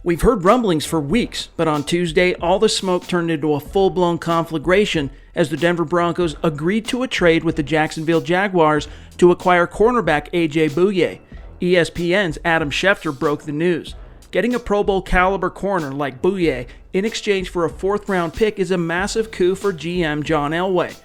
We've heard rumblings for weeks, but on Tuesday, all the smoke turned into a full-blown conflagration as the Denver Broncos agreed to a trade with the Jacksonville Jaguars to acquire cornerback A.J. Bouye. ESPN's Adam Schefter broke the news. Getting a Pro Bowl caliber corner like Bouye in exchange for a fourth-round pick is a massive coup for GM John Elway.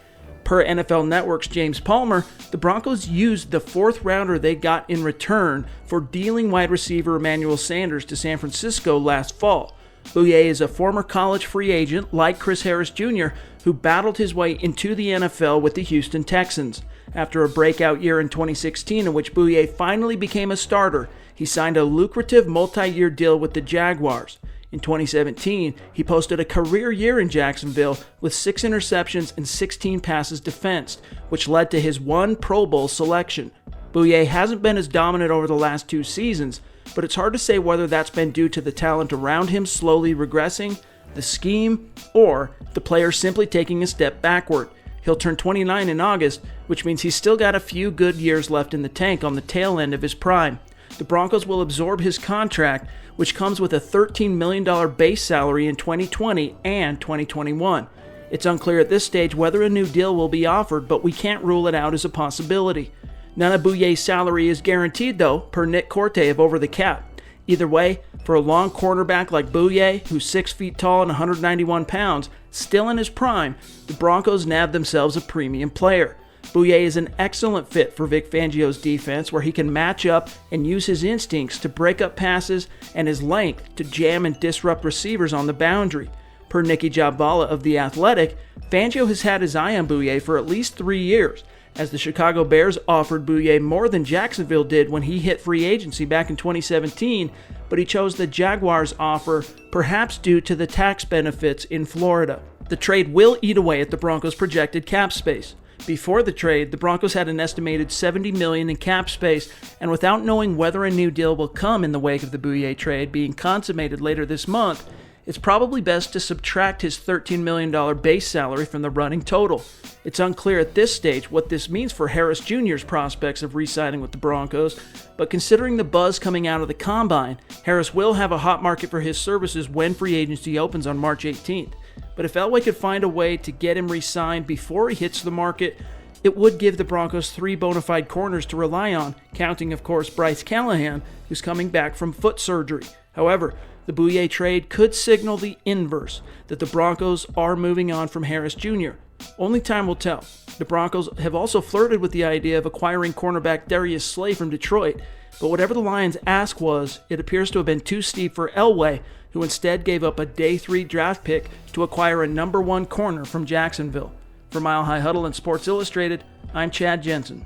Per NFL Network's James Palmer, the Broncos used the fourth rounder they got in return for dealing wide receiver Emmanuel Sanders to San Francisco last fall. Bouye is a former college free agent like Chris Harris Jr., who battled his way into the NFL with the Houston Texans. After a breakout year in 2016 in which Bouye finally became a starter, he signed a lucrative multi-year deal with the Jaguars. In 2017, he posted a career year in Jacksonville with 6 interceptions and 16 passes defensed, which led to his one Pro Bowl selection. Bouye hasn't been as dominant over the last 2 seasons, but it's hard to say whether that's been due to the talent around him slowly regressing, the scheme, or the player simply taking a step backward. He'll turn 29 in August, which means he's still got a few good years left in the tank on the tail end of his prime. The Broncos will absorb his contract, which comes with a $13 million base salary in 2020 and 2021. It's unclear at this stage whether a new deal will be offered, but we can't rule it out as a possibility. None of Bouye's salary is guaranteed, though, per Nick Corte of Over the Cap. Either way, for a long cornerback like Bouye, who's 6 feet tall and 191 pounds, still in his prime, the Broncos nabbed themselves a premium player. Bouye is an excellent fit for Vic Fangio's defense, where he can match up and use his instincts to break up passes and his length to jam and disrupt receivers on the boundary. Per Nicky Jhabvala of The Athletic, Fangio has had his eye on Bouye for at least 3 years, as the Chicago Bears offered Bouye more than Jacksonville did when he hit free agency back in 2017, but he chose the Jaguars' offer, perhaps due to the tax benefits in Florida. The trade will eat away at the Broncos' projected cap space. Before the trade, the Broncos had an estimated $70 million in cap space, and without knowing whether a new deal will come in the wake of the Bouye trade being consummated later this month, it's probably best to subtract his $13 million base salary from the running total. It's unclear at this stage what this means for Harris Jr.'s prospects of re-signing with the Broncos, but considering the buzz coming out of the Combine, Harris will have a hot market for his services when free agency opens on March 18th. But if Elway could find a way to get him re-signed before he hits the market, it would give the Broncos 3 bona fide corners to rely on, counting, of course, Bryce Callahan, who's coming back from foot surgery. However, the Bouye trade could signal the inverse, that the Broncos are moving on from Harris Jr. Only time will tell. The Broncos have also flirted with the idea of acquiring cornerback Darius Slay from Detroit, but whatever the Lions' ask was, it appears to have been too steep for Elway, who instead gave up a day 3 draft pick to acquire a number 1 corner from Jacksonville. For Mile High Huddle and Sports Illustrated, I'm Chad Jensen.